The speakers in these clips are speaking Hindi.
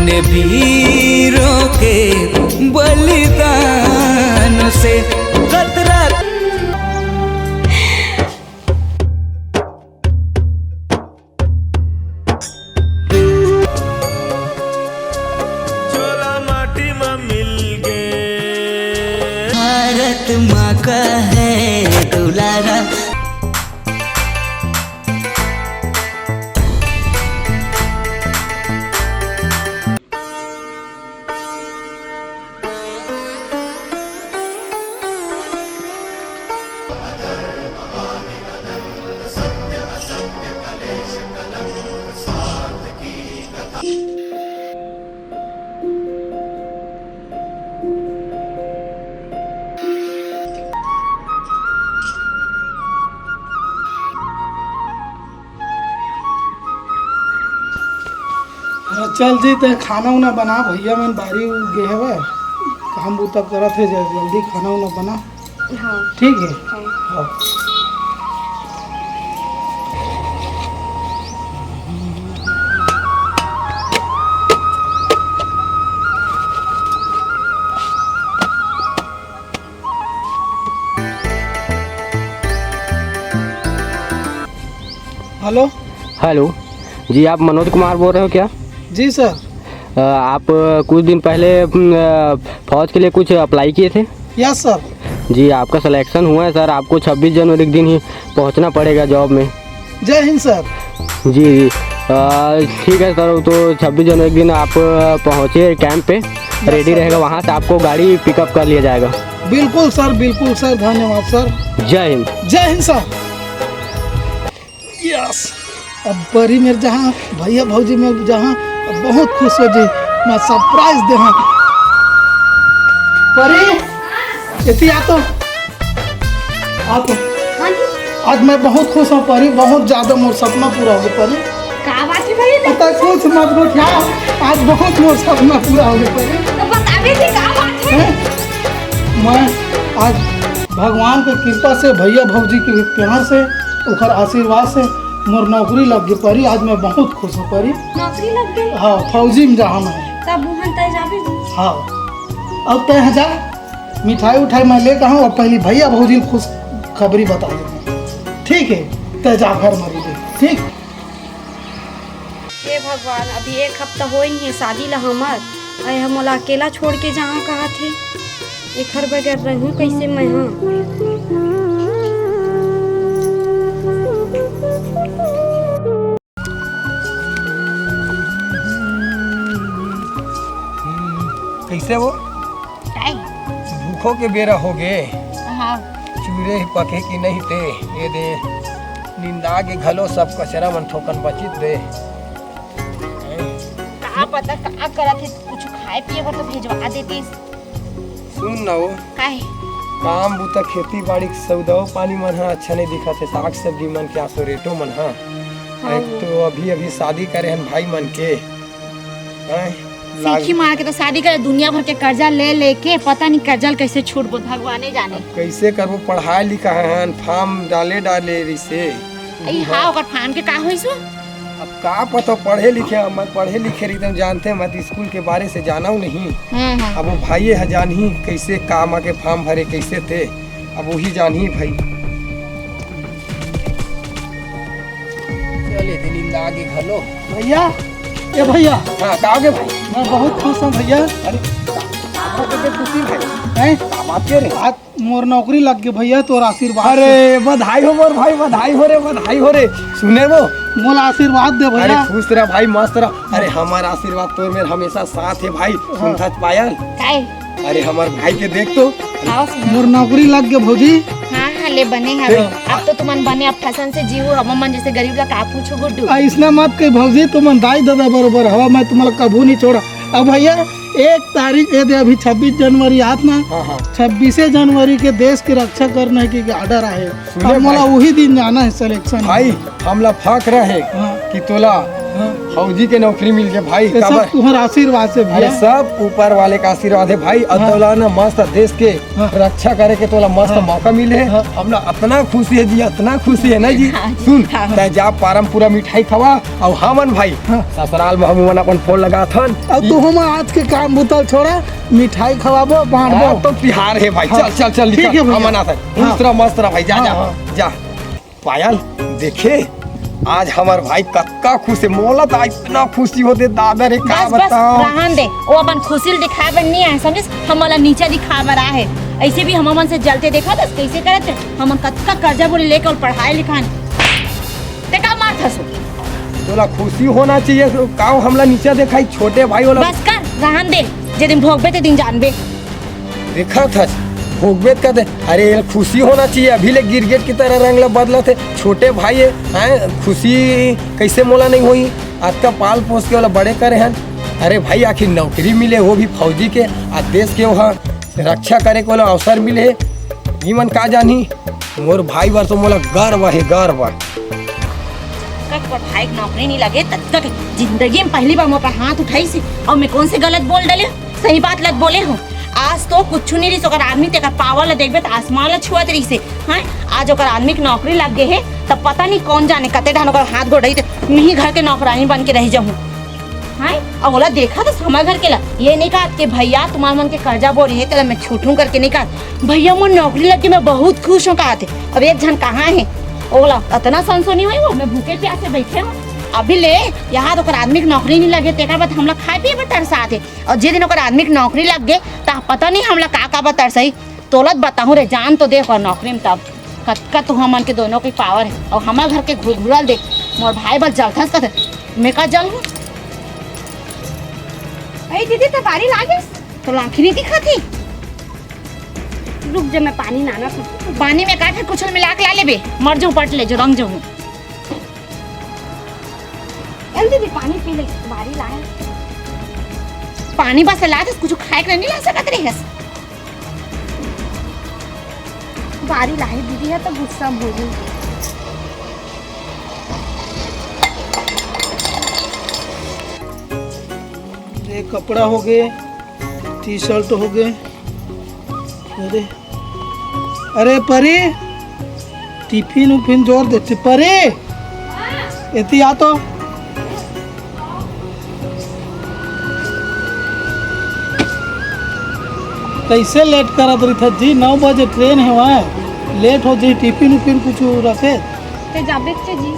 अपने वीरों के बलिदान से खतरा। भारत माँ का है दुलारा। चल जी ते खाना उना बना भैया मन बारी गे हवे काम बूता करत है जल्दी खाना उना बना। हाँ ठीक है। हाँ। हेलो। हेलो जी, आप मनोज कुमार बोल रहे हो क्या? जी सर। आप कुछ दिन पहले फौज के लिए कुछ अप्लाई किए थे? Yes sir. जी, आपका सिलेक्शन हुआ है सर। आपको 26 जनवरी के दिन ही पहुंचना पड़ेगा जॉब में। जय हिंद सर। जी ठीक है सर, तो 26 जनवरी के दिन आप पहुंचे कैंप पे, रेडी रहेगा, वहां से आपको गाड़ी पिकअप कर लिया जाएगा। बिल्कुल सर, बिल्कुल सर, धन्यवाद सर। जय हिंद। जय हिंद सर। यस। अब परी मेरे जहाँ भैया भौजी में जहाँ बहुत खुश हो जी, मैं सरप्राइज दे। हाँ परी इतनी आ तो हाँ जी। आज मैं बहुत खुश हूँ परी, बहुत ज्यादा मोर सपना पूरा हो गया परी। का बात है भाई? पता कुछ मत पूछा, आज बहुत मोर सपना पूरा हो गया परी। तो बतावे थी का बात है? मैं आज भगवान की कृपा से, भैया भौजी के प्यार से, उनका आशीर्वाद से मोर नौकरी लग गई परी। आज मैं बहुत खुश हूँ परी। नौकरी लग गई? हाँ, फौजी में जहाँ मैं। तब बुहन तय जाबे। हाँ, अब तय जा मिठाई उठाई मैं लेकर आऊँ और पहले भैया भौजी खुश खबरी बता देंगे। ठीक है, तय जा घर मरी दे। ठीक। हे भगवान, अभी एक हफ्ता हो ही है शादी ला हमर। अरे हम मोला अकेला छोड़ के जहाँ कहा थे, एक हर बगैर रहूँ कैसे मैं? हाँ कैसे वो भूखों के बेरा हो गए। हाँ। चूड़े पके की नहीं थे ये दे निंदा के घलो सब कचरा मन ठोकन बचित दे। का पता का करा थे, कुछ खाए पिए पर तो भेजवा देती। सुन ना वो काहे काम बुता खेती बाड़ी सौदा पानी मन हा अच्छा नहीं दिखा थे, साग सब्जी मन के आसो रेटो मन हा। एक तो अभी शादी करे हैं भाई मन के, सीखी मार के तो शादी करे, दुनिया भर के कर्जा ले लेके पता नहीं कर्जा कैसे छूट बो भगवाने जाने। कैसे करबो, पढ़ाई लिखा है, फार्म डाले रिसे। हाँ ओकर फार्म के का होइसो? अब का पता, पढ़े लिखे मैं पढ़े लिखे एकदम जानते हैं, मैं स्कूल के बारे से जाना हूँ नहीं। अब वो भाई है जान ही कैसे काम आके फॉर्म भरे कैसे थे, अब वही जान ही भाई। चले दिन इंदा आगे घलो भैया, ए भैया। हाँ कहोगे भाई? मैं बहुत खुश हूँ भैया। अरे खुशी भाई हैं? बात के रे, आज मोर नौकरी लग गई भैया, तोर आशीर्वाद। अरे बधाई हो मोर भाई, बधाई हो रे, बधाई हो रे। सुने वो मोला आशीर्वाद दे भैया। अरे खुश रहा भाई, मस्त रहा। अरे हमारा आशीर्वाद तोर में हमेशा साथ है भाई। सुनता पायल? अरे हमारे भाई के देख तो, मोर नौकरी लग गई भौजी। हाँ हाँ ले बने हवे। अब तो तुमन बने, अब फसन से जीव, हम मन जैसे गरीब ला का पूछो गुड्डू। ऐसा मत कह भौजी, तुम दाई दादा बरोबर हवा, मैं तुम्हारा कभू नहीं छोड़ा। अब भैया 1 तारीख ये दे, अभी 26 जनवरी आत ना। 26 जनवरी के देश की रक्षा करने की ऑर्डर आए, और मोला वही दिन जाना है सिलेक्शन। भाई हमला फक्र है कि तोला फौजी के नौकरी मिल गए भाई। ये सब काबर तुम्हारा आशीर्वाद से अरे भैया। सब ऊपर वाले का आशीर्वाद है भाई। अब तोला ना मस्त देश के हाँ। रक्षा करे के तोला मस्त मौका मिले है। हमला इतना खुशी है जी, इतना खुशी है ना जी। सुन तै जा पारम पूरा मिठाई खवा और हमन भाई ससुराल में हम अपन फोन लगा थन। अब तू हम आज के काम बुतल छोड़ा, मिठाई खवाबो बांटबो। तो तिहार है भाई। चल चल चल ठीक है भैया। हम मनाते हाँ। दूसरा मस्त रहा भाई। जा जा हाँ, जा। पायल देखे आज हमार भाई कक्का खुश है। मोला तो इतना खुशी होते दादा रे का बस बस बताओ। रहन दे, वो अपन खुशी दिखाए बन नहीं आए, समझिस हम वाला नीचे दिखा बर आए। ऐसे भी हम मन से जलते देखा दस कैसे करते हम कत्का कर्जा बोले लेके और पढ़ाई लिखाई ते का मार थसो। तोला खुशी होना चाहिए। काऊ हमला नीचे देखा छोटे भाई वाला बस कर रहन दे, जे दिन भोगबे ते दिन जानबे। देखा था भोगबेत का दे। अरे खुशी होना चाहिए। अभी ले गिरगिट की तरह रंग ला बदला थे। छोटे भाई है खुशी कैसे मोला नहीं हुई। आज का पाल पोस के वाला बड़े करे हैं। अरे भाई आखिर नौकरी मिले वो भी फौजी के। आज देश के वहाँ रक्षा करे के वाला अवसर मिले। ई मन का जानी मोर भाई बार तो मोला गर्व है गर्व। कक पढ़ाई की नौकरी नहीं लगे तब तक जिंदगी में पहली बार मुँह पर हाथ उठाई से और मैं कौन से गलत बोल डाले, सही बात लत बोले हूँ। आज तो कुछ नहीं रही अगर आदमी तेकर पावर ला देखबे तो आसमान ला छुआ रही से। हाँ आज अगर आदमी की नौकरी लग गए है तब पता नहीं कौन जाने कते ढान अगर हाथ गोड़ रही मैं ही घर के नौकरानी बन के रह जाऊँ। हाँ और बोला देखा तो हमारे घर के ला ये नहीं कहा कि भैया तुम्हारे मन के कर्जा बोल रही है तेरा मैं छूटूं करके नहीं कहा। भैया मुझे नौकरी लग के मैं बहुत खुश हूँ कहा थे। अब एक जन कहाँ है बोला इतना सनसनी हुई वो मैं भूखे प्यासे बैठे हूँ। अभी ले यहाँ तो आदमी की नौकरी नहीं लगे तेरा बात हम लोग खाए पिए में तरसा थे। और जिस दिन आदमी की नौकरी लग गए तो पता नहीं हम लोग का तरसई तोलत बताऊँ रे जान तो देख और नौकरी में तब कत्का तो हमन के दोनों की पावर है। और हमारे घर के घुरल देख मोर भाई बस जलथस का मैं का जल हूँ। अरे दीदी तो बारी लागे तो आँखी नहीं दिखा थी। रुक जा मैं पानी नाना सकती। पानी में काट कुछ मिला के ला ले मर जाऊँ पट ले जो रंग जाऊँ। दीदी पानी पी ले बारी लाए। पानी बस ला दे कुछ खाए के नहीं ला सकत रही है। बारी लाए दीदी है तो गुस्सा हो गई। ये कपड़ा हो गए, टी शर्ट हो गए। अरे अरे परी टिफिन उफिन जोर देते परी एती आ तो। कैसे लेट करत रही था जी? 9 बजे ट्रेन है वहाँ लेट हो जी। टिफिन उफिन कुछ रखे ते जाबे के जी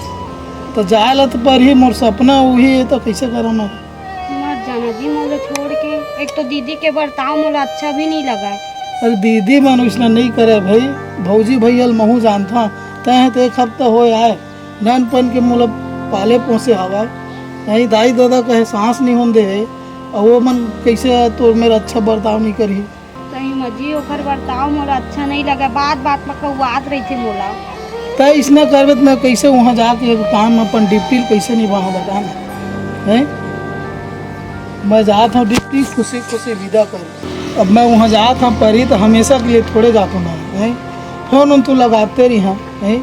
तो जाए ला तो पर ही मोर सपना वही है तो कैसे करो ना। मत जाना जी मोला छोड़ के। एक तो दीदी के बर्ताव मोला अच्छा भी नहीं लगा है। अरे दीदी मन उसने नहीं करे भाई। भौजी भैया महू जानता तय तो एक हफ्ता हो आए नैनपन के मोला पाले पोसे हवा नहीं। दाई दादा कहे सांस नहीं होने दे और वो मन कैसे तो मेरा अच्छा बर्ताव नहीं करी। सही मजी ओकर बर्ताव मोला अच्छा नहीं लगा। बात बात में कौआत रही थी मोला। तय इसने करबे तो मैं कैसे वहाँ जाके काम अपन डिप्टी कैसे निभाऊँ बताना है। मैं जाता हूँ डिप्टी खुशी खुशी विदा कर। अब मैं वहाँ जाता हूँ परी तो हमेशा के लिए थोड़े जाता हूँ है। फोन उन तो लगाते रही हाँ है।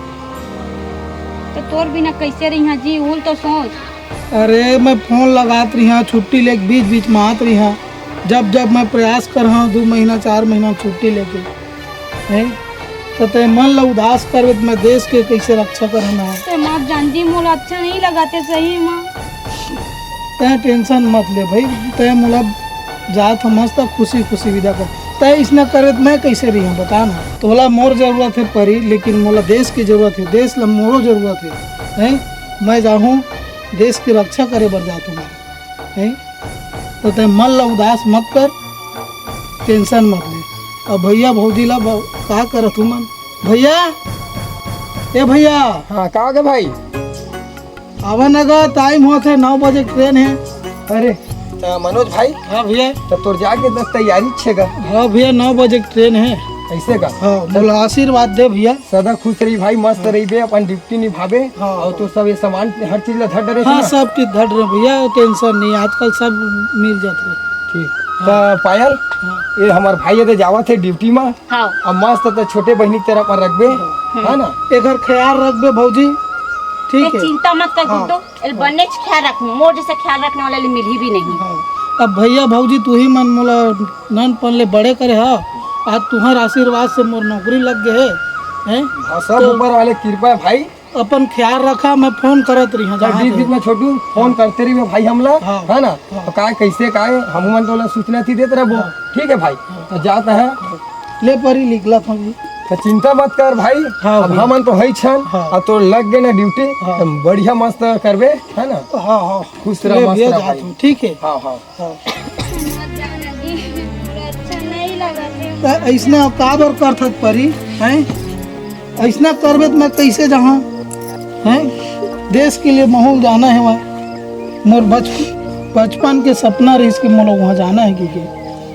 तो तोर बिना कैसे रही हाँ जी उल तो सोच। अरे मैं फोन लगात रही हाँ छुट्टी लेके बीच बीच में आत रही हाँ। जब जब मैं प्रयास कर रहा हूँ 2 महीना 4 महीना छुट्टी लेके है तो ते मन ला उदास कर मैं देश के कैसे रक्षा करना है। ते मत जानती मोला अच्छा नहीं लगाते सही माँ। तय टेंशन मत ले भाई। तय मोला जात हम मस्त खुशी खुशी विदा कर। तय इसने करे तो मैं कैसे रही हूँ बता ना। तोला मोर जरूरत है परी लेकिन मोला देश की जरूरत है। देश ला मोरो जरूरत है। मैं जाऊँ देश की रक्षा करे बर जाता हूँ है। तो तय मन ला उदास मत कर टेंशन मत ले। अब भैया भौजी ला का करत हूँ मन भैया ए भैया हाँ का गए भाई? आवा नगर टाइम होते है 9 बजे ट्रेन है। अरे तो मनोज भाई हाँ भैया। तो तोर जाके दस तैयारी छेगा। हाँ भैया 9 बजे ट्रेन है। ऐसे का हाँ बोला आशीर्वाद दे भैया। सदा खुश रही भाई मस्त रही बे अपन ड्यूटी निभावे। हाँ। और तो सब ये सामान हर चीज ला धर डरे हाँ सब चीज धड़ रहे भैया टेंशन नहीं आजकल सब मिल जाते हैं। ठीक। तो पायल हाँ। ये हमार भाई ये जावा थे ड्यूटी में हाँ अब मस्त तो छोटे बहनी तेरा पर रखबे है ना। एक ख्याल रखबे भौजी ठीक है। चिंता मत कर हाँ, गुड्डो, एल बनने से ख्याल रखूं, मोर जैसा ख्याल रखने वाला ले मिली भी नहीं। हाँ। अब भैया भौजी तू ही मन मोला नन पन ले बड़े करे हा, आज तुम्हार आशीर्वाद से मोर नौकरी लग गए हैं। हाँ, सब ऊपर वाले कृपा है भाई। अपन ख्याल रखा, मैं फोन करत रही हूँ जब बीच बीच में छोटू फोन करते रही भाई हमला, हाँ, है ना? हाँ। तो काय कैसे काय हम मन तो सूचना थी देते रहो। ठीक है भाई, तो जाता है। ले परी लिखला था जी। तो चिंता मत कर भाई। हाँ, अब भाई। हमन तो है छन, हाँ। अब तो लग गए ना ड्यूटी, हाँ। तो बढ़िया मस्त करबे, है ना? हाँ हाँ खुश रह, ले मस्त भैया रह जात भाई। हूँ, ठीक है। हाँ हाँ हाँ। अच्छा नहीं लगा थे। तो ऐसना का बर करथत परी हैं? ऐसना करबे तो मैं कैसे जहाँ हैं? देश के लिए महल जाना है वहाँ, मोर बचपन के सपना रही इसके मोला वहाँ जाना है कि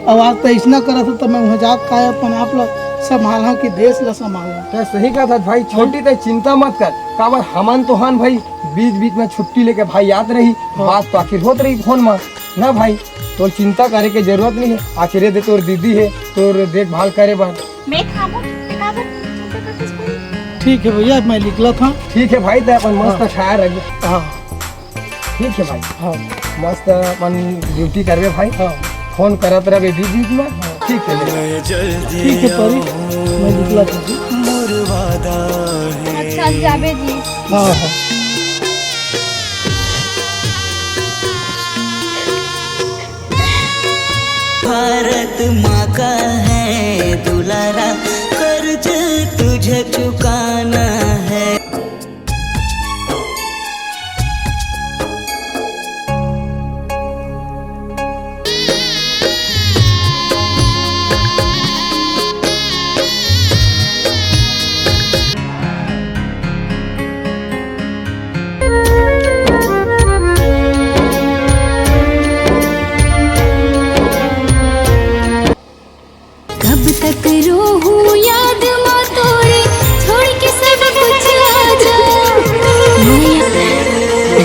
अब आज तो ऐसना करा था, तो मैं वहाँ जा का अपन आप लोग संभाला कि देश ला संभाला। तो सही कहा था भाई, छोटी तो चिंता मत कर। काबर हमन तो हन भाई बीच बीच में छुट्टी लेके भाई याद रही, बात तो आखिर होत रही फोन में ना भाई। तो चिंता करे के जरूरत नहीं है, आखिर दे तोर दीदी है तोर देखभाल करे बार। मैं खाबो काबर चिंता करतिस कोई? ठीक है भैया, मैं निकला था। ठीक है भाई, तो अपन मस्त ख्याल रख। हाँ ठीक है भाई, हाँ मस्त अपन ड्यूटी करबे भाई। हाँ फोन करत रहे बीच बीच में। ठीक है ले। ठीक है परी, मैं निकला था जी। अच्छा जाबे जी। हाँ हाँ भारत माँ का है दुलारा, कर्ज तुझे चुकाना है। कब तक रोहूं याद माँ तोरी, छोड़ के सब कुछ आजा।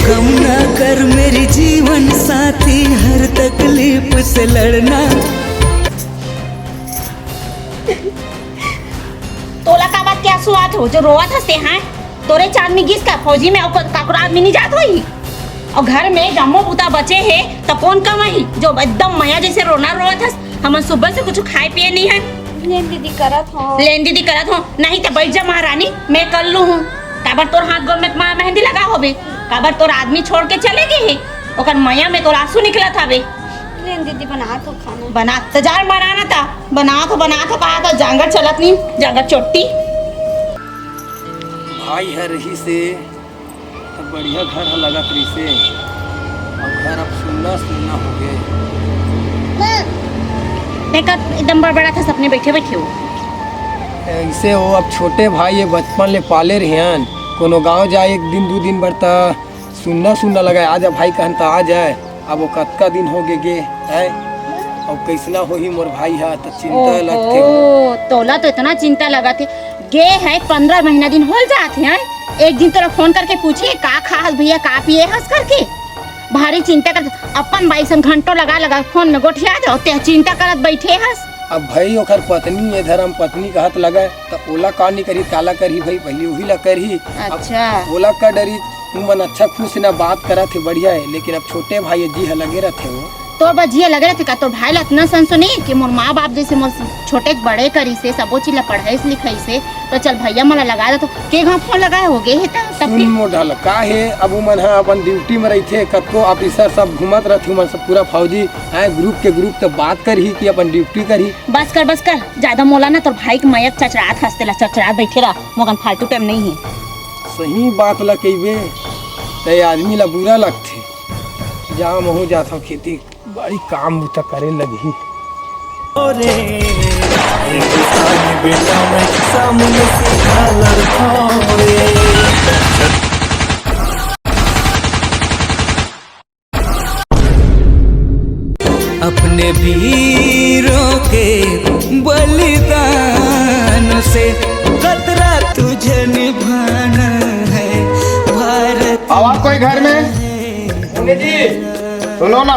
गम ना कर मेरी जीवन साथी, हर तकलीफ से लड़ना। तोला का बात क्या सुआत हो जो रोवत हंसते हैं? तोरे चांद में घिस का फौजी में और काकुर आदमी नहीं जात होई। और घर में जम्मो बुता बचे है तो कौन कमाई जो एकदम मया जैसे रोना रोवत हंस। हम सुबह से कुछ खाए पिए नहीं है। लेन दीदी करत हो। लेन दीदी करत हो नहीं तो बैठ जा महारानी, मैं कर लू हूँ। काबर तोर हाथ गोड़ में मेहंदी लगा होबे, काबर तोर आदमी छोड़ के चले गए है, ओकर मया में तोर आंसू निकला था बे। लेन दीदी बना तो खाना। बना तो जार बनाना था, बना तो कहा था, जांगर चलत नहीं, जांगर चोटी। भाई है रही से तो बढ़िया घर है लगत रही से, अब घर अब सुनना सुनना हो गए। एकदम बड़ा था सपने बैठे बैठे हो। ऐसे हो, अब छोटे भाई ये बचपन ले पाले रहियन, कोनो गांव जाए एक दिन दो दिन बढ़ता सुनना लगा, आ जा भाई कहन तो आ जाए। अब वो कतका दिन हो गे है, अब कैसना हो ही मोर भाई है, तो चिंता लगते हो। ओ तोला तो इतना चिंता लगा थे, गे है 15 महीना दिन हो जाते हैं। एक दिन तोरा फोन करके पूछे का खास भैया का पिए हंस करके, भारी चिंता कर। अपन बाईसन घंटों लगा फोन में गोठिया जाओ, ते चिंता करत बैठे हंस। अब भाई ओकर पत्नी है, धर्म पत्नी का हाथ लगा तो ओला का नहीं करी, काला करी भाई, पहले वही ला करी। अच्छा ओला का डरी मन अच्छा खुश ना बात करा थे बढ़िया है, लेकिन अब छोटे भाई जी है लगे रहते हो। तो बजिया लगे रहते का, तो भाई ला इतना सन सुनी कि मोर माँ बाप जैसे मोर छोटे बड़े करी से सबो चीज ला पढ़ाई लिखाई से, तो चल भैया मला लगा दे, तो के घाव फोन लगाए हो गए है तब सुन मोढ़ल का है, अब वो मन है अपन ड्यूटी में रहते, कतको ऑफिसर सब घूमत रहते मन सब पूरा फौजी है, ग्रुप के ग्रुप तो बात करी कि अपन ड्यूटी करी। बस कर ज्यादा मोला ना, तो भाई के मयक चचरात हंसते ला, चचरात बैठे रहा, मोगन फालतू टाइम नहीं है। सही बात ला कहिबे, ते आदमी ला बुरा लगते, जहाँ महू जाता खेती बड़ी काम बुता करे लगी। बेटा मैं सामने सीधा लड़का अपने वीरों के बलिदान से खतरा तुझे निभाना है भारत। आवाज कोई घर में? जी सुनो ना।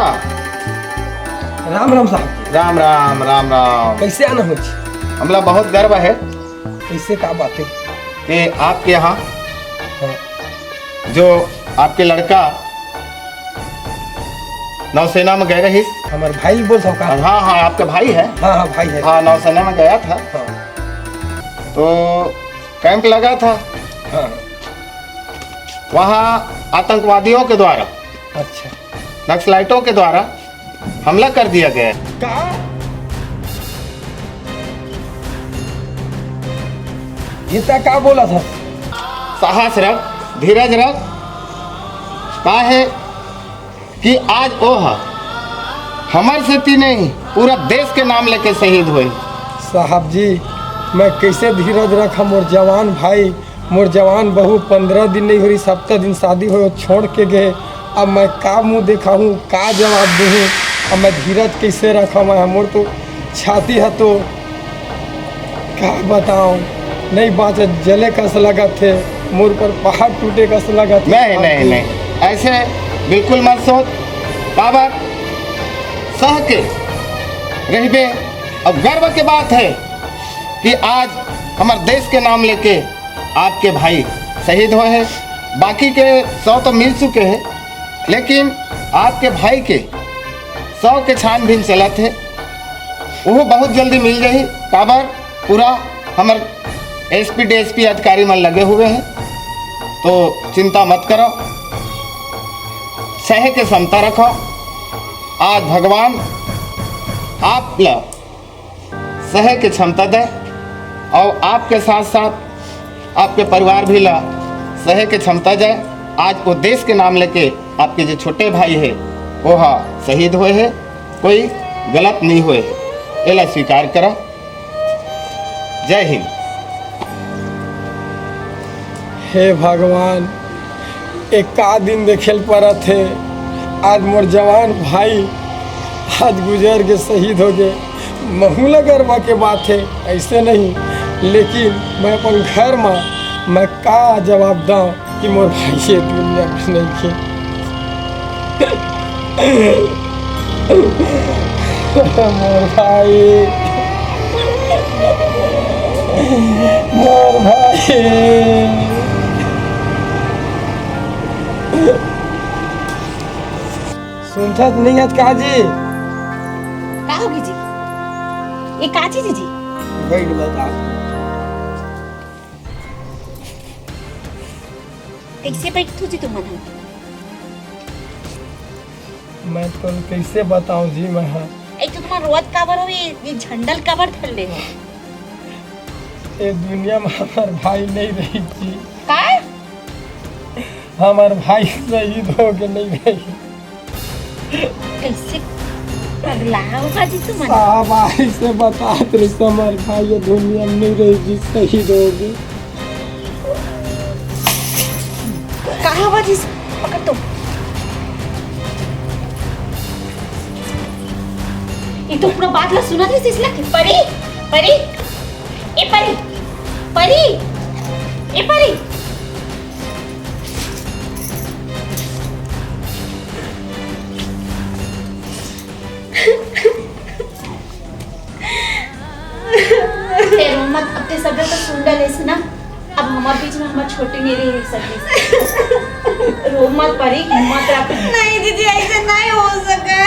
राम राम साहब। राम राम राम राम। कैसे आना हो? हमला बहुत गर्व है कैसे का बात है कि आपके यहाँ जो आपके लड़का नौसेना में गए रही। हमारे भाई बोल सका। हाँ हाँ, आपका भाई है। हाँ हाँ भाई है। हाँ, नौसेना में गया था। हाँ। तो कैंप लगा था। हाँ। वहाँ आतंकवादियों के द्वारा, अच्छा, नक्सलाइटों के द्वारा हमला कर दिया गया। कहा ये क्या बोला था? साहस रख, धीरज रख। कहा है कि आज ओह हमार से ती नहीं, पूरा देश के नाम लेके शहीद हुए। साहब जी, मैं कैसे धीरज रखा? मोर जवान भाई, मोर जवान बहू 15 दिन नहीं हो रही, 7 दिन शादी हो छोड़ के गए। अब मैं का मुँह देखा हूँ, का जवाब दूँ? अब मैं धीरज कैसे रखा? मैं मोर तो छाती है तो क्या बताऊँ, नहीं बात जले कस लगा थे, मोर पर पहाड़ टूटे कस लगा थे। नहीं नहीं नहीं, ऐसे बिल्कुल मत सोच। बाबर सह के रहबे। अब गर्व की बात है कि आज हमारे देश के नाम लेके आपके भाई शहीद हुए हैं। बाकी के 100 तो मिल चुके हैं, लेकिन आपके भाई के 100 के छानबीन चला थे, वो बहुत जल्दी मिल जाही। काबर पूरा हमारे एसपी डीएसपी अधिकारी मन लगे हुए हैं, तो चिंता मत करो, सह के क्षमता रखो। आज भगवान आप ला सह के क्षमता दे, और आपके साथ साथ आपके परिवार भी ला सह के क्षमता जाए। आज वो देश के नाम लेके आपके जो छोटे भाई है वो शहीद हुए हैं, कोई गलत नहीं हुए, एला स्वीकार करो। जय हिंद। हे भगवान, एक का दिन देखेल पड़ा थे, आज मोर जवान भाई आज गुजर के शहीद हो गए। महूला गर्व के बात है, ऐसे नहीं, लेकिन मैं अपन घर में मैं का जवाब दूँ कि मोर भाई ये दुनिया में नहीं थे। मोर भाई, मोर भाई। सुनता तो नहीं है काजी? का होगी जी? ये का चीज है जी? बैठ बता। कैसे बैठ जी तुम? मैं तो कैसे बताऊं जी? मैं एक तो तुम्हारा रोज काबर हो, ये झंडल काबर धर ले हो? ये दुनिया में हमार भाई नहीं रही जी। का? हमार भाई शहीद हो के नहीं रही। कैसे पगला होगा जी तुम? साहब आई से बता रहे, हमार भाई ये दुनिया में नहीं रही जी, शहीद हो गए। कहाँ हुआ जी? पकड़ तुम। ये तो पूरा बात ला सुना था इसलिए। परी, परी, ए परी, परी, ए परी। तेरे मत अपने शब्द तो सुन डाले से ना। अब हमारे बीच में हमारे छोटी नहीं रही सकती। रो मत परी, हिम्मत रख। नहीं दीदी, ऐसे नहीं हो सका।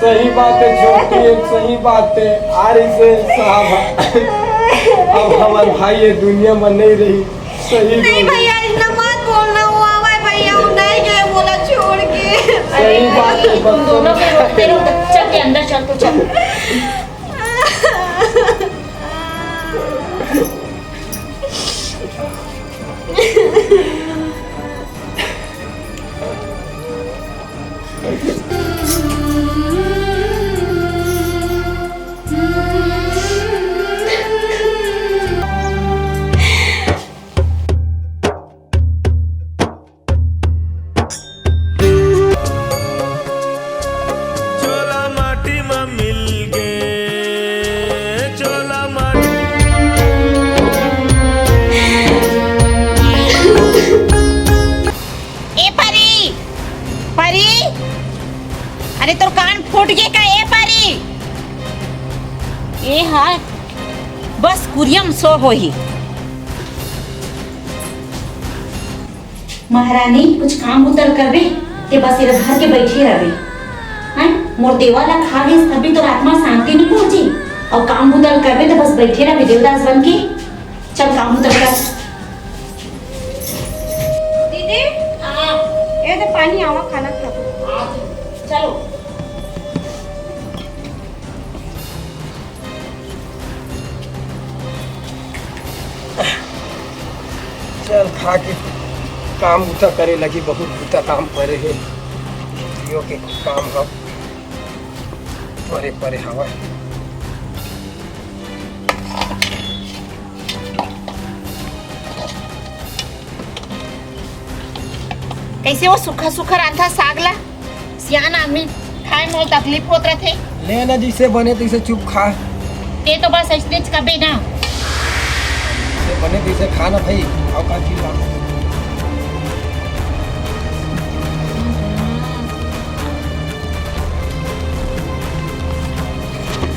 सही बात है छोटी, एक सही बात है। आ रही से साहब, अब हमारे भाई ये दुनिया में नहीं रही, शहीद नहीं भैया, इतना मत बोलना। हुआ भैया नहीं गए बोला छोड़ के। सही बात है। तुम दोनों के रोते रोते चल के अंदर चल, तो चल। चोला माटी में मिल गए, चोला माटी। ए परी, परी, अरे तो कान फूट गए का? ए परी, ए हाँ, बस कुरियम सो हो ही। महारानी कुछ काम उतर करबे ते बस इधर घर के बैठे रहबे हैं मोर देवा ला खा गए तभी तो आत्मा शांति नहीं पहुंची और काम उतर करबे तो बस बैठे रहबे देवदास बन के चल काम उतर कर दीदी ये तो पानी आवा खाना खा चलो चल खा के काम उता करे लगी बहुत उता काम परे है यो के काम हो परे परे हवा कैसे वो सूखा सूखा रांधा साग ला सियान आदमी खाए में तकलीफ होत रहे ले ना जिसे बने तैसे चुप खा ते तो बस ऐसे कबे ना जिसे बने तैसे खा ना भाई आओ का चिल्ला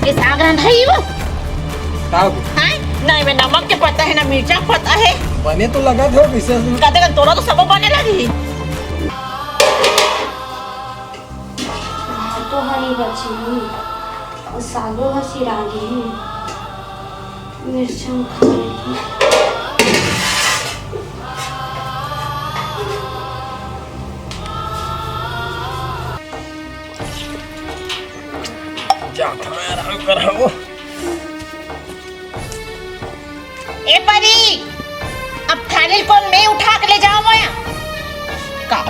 ये साग रांधा ही वो साग हैं नहीं में नमक के पता है ना मिर्चा पता है बने तो लगा था कैसे कहते का तोरा तो सब बने लगी तो हरी बची और सागो हसी रागी मिर्चा खा लेती जाता मैं आराम कर रहा हूँ ए परी अब थाली कौन मैं उठा के ले जाऊं मैं का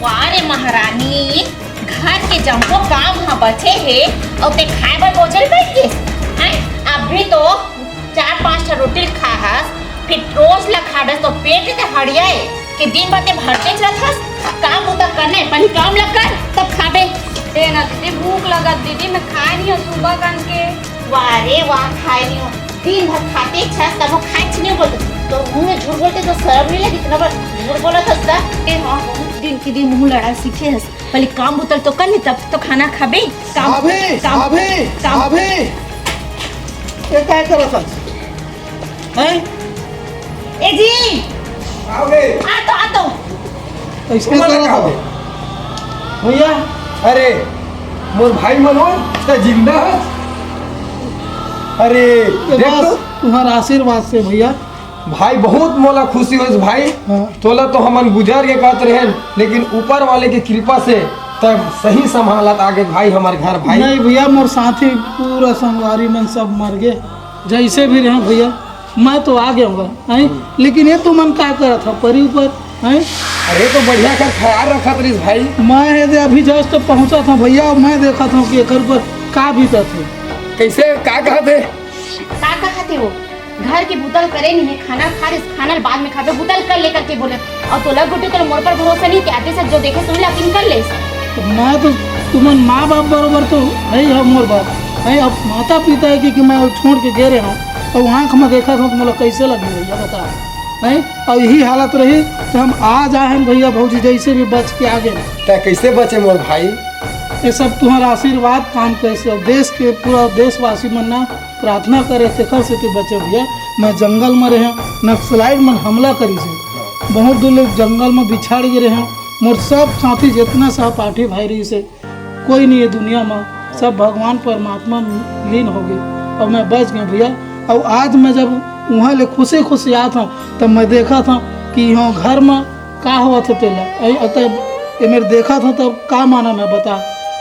वारे महारानी घर के जम्बो काम हाँ बचे है और ते खाए बर बोझल बैठ गए हैं अभी तो 4-5 रोटी खा हस फिर रोज ला खा दस तो पेट ते हड़िया है कि दिन भर ते भरते रहत काम होता करने पहले काम लग कर तब खाबे ए ना दीदी भूख लगा दीदी मैं खाए नहीं हूँ सुबह कन के वारे वाह खाए नहीं हो दिन भर खाते छस तब वो खाए नहीं बोलते तो मुंह में झूठ बोलते तो शर्म नहीं लगी इतना बार झूठ बोला था सर ए हां दिन के दिन मुंह लड़ा सीखे हस पहले काम उतर तो कर ले तब तो खाना खाबे काम अबे ये क्या कर रहा था हैं ए जी आओगे आ तो ऐसे कर रहा था भैया अरे मोर भाई मनोज तो जिंदा है अरे ये देख बस तो तुम्हारा आशीर्वाद से भैया भाई बहुत मोला खुशी हो भाई हाँ। तोला तो हमन गुजर के कहते रहे लेकिन ऊपर वाले की कृपा से तब सही संभालत आगे भाई हमारे घर भाई नहीं भैया मोर साथी पूरा संगवारी में सब मर गए जैसे भी रहे भैया मैं तो आ गया हूँ हैं लेकिन ये तो मन क्या करा था परी ऊपर हैं अरे तो बढ़िया का ख्याल रखा रही भाई मैं ये अभी जस्ट पहुंचा था भैया और मैं देखा था कि घर पर का बीता थे कैसे क्या कहा थे का खाते हो घर की बुतल करे नहीं है खाना खा रहे खाना बाद में खाते बुतल कर लेकर के बोले और तो लग गुटे तो मोर पर भरोसा नहीं कि आते सब जो देखे तुम लेकिन कर ले तो मैं तो तुम्हारे माँ बाप बरोबर तो है ही मोर बाप है अब माता पिता है कि मैं छोड़ के गे रहा हूँ और वहाँ मैं देखा था तो मतलब कैसे लगी भैया बता नहीं और यही हालत रही तो हम आ जाए भैया भौजी जैसे भी बच के आ गए तो कैसे बचे मोर भाई ये सब तुम्हारा आशीर्वाद काम कैसे और देश के पूरा देशवासी मन ना प्रार्थना करे तेखर से कि बचे भैया मैं जंगल में रहे नक्सलाइट में हमला करी से बहुत दूर लोग जंगल में बिछाड़ गए रहे मोर सब साथी जितना सहपाठी भाई रही से कोई नहीं है दुनिया में सब भगवान परमात्मा में लीन हो गए और मैं बच गया भैया और आज मैं जब वहाँ ले खुशी खुशी आया था तब मैं देखा था कि यहाँ घर में का हुआ था तेला तब ये मेरे देखा था तब का माना मैं बता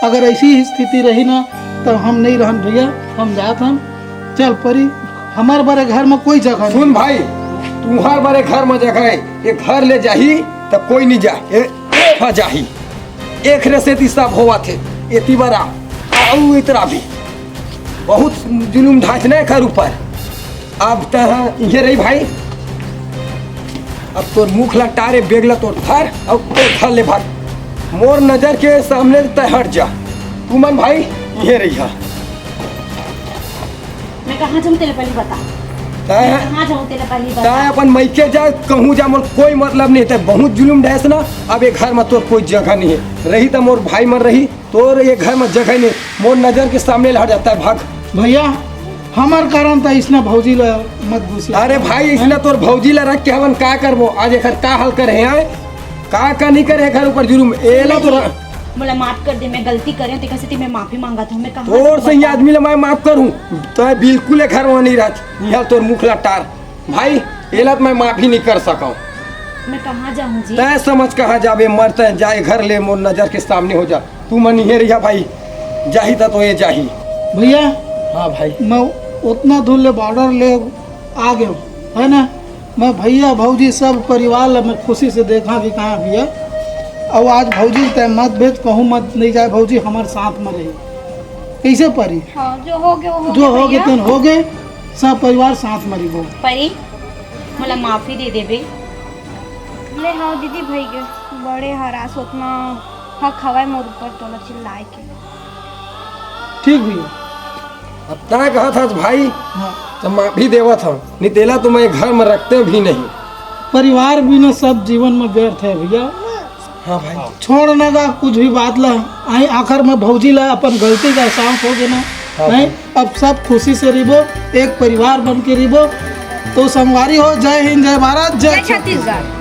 अगर ऐसी ही स्थिति रही ना तो हम नहीं रहन भैया हम जात हम चल परी हमारे बारे घर में कोई जगह नहीं सुन भाई तुम्हारे बारे घर में जगह है ये घर ले जाही तब कोई नहीं जाए जाही एक रसेती सब होवा थे इतनी बड़ा आऊ इतना भी बहुत जुलूम ढांचना घर ऊपर अब तो ये रही भाई अब तो मुख लटा रे बेगला तो धर और घर ले भाग मोर नजर के सामने तय हट जा तू मन भाई ये रही है मैं कहाँ जाऊँ तेरे पहले बता कहाँ जाऊँ तेरे पहले बता ताय अपन मैके जा कहूँ जा मोर कोई मतलब नहीं है बहुत जुलूम ढैस ना अब ये घर में तोर कोई जगह नहीं है रही तो मोर भाई मर रही तोर ये घर में जगह नहीं मोर नजर के सामने हट जाता है भाग भैया हमार कारण था इसने भौजी ला मत घुसी। अरे भाई इसने तोर भौजी ला रख के हमन का करबो आज एकर का हल करे हैं का नहीं करे घर ऊपर जुर्म एला तो मोला माफ कर दे, मैं गलती करे तो कैसे मैं माफी मांगत हूँ। मैं कहाँ और सही आदमी ले मैं माफ करूं तो बिल्कुल घर में नहीं रहत यहाँ तोर मुख लटार भाई एला तो मैं माफी नहीं कर सका। मैं कहाँ जाऊँ जी? तय समझ कहाँ जाबे मरते जाए घर ले मोर नजर के सामने हो जा तू मन ही रहिया भाई जाही तो ये जाही। भैया हाँ भाई मैं उतना दूर ले बॉर्डर ले आ गया हूँ है ना। मैं भैया भौजी सब परिवार ला मैं खुशी से देखा भी कहाँ भैया। अब आज भौजी तय मत भेज कहूँ मत नहीं जाए भौजी हमारे साथ में रही कैसे परी। हाँ जो हो गए वो जो हो गए तेन हो गए सब परिवार साथ में रही। परी मोला माफी दे देबे। ले हाँ दीदी भाई के बड़े हरास उतना हक हवाए मोर ऊपर तोला चिल्लाए के। ठीक भैया। अब तय कहा था भाई हाँ तो माफी देवा था नहीं तेला तो मैं घर में रखते भी नहीं। परिवार बिना सब जीवन में व्यर्थ है भैया। हाँ भाई छोड़ने का कुछ भी बात ला आई आखिर में भौजी ला अपन गलती का एहसास हो गया ना। हाँ नहीं अब सब खुशी से रिबो एक परिवार बन के रिबो तो संगवारी हो। जय हिंद जय भारत जय छत्तीसगढ़।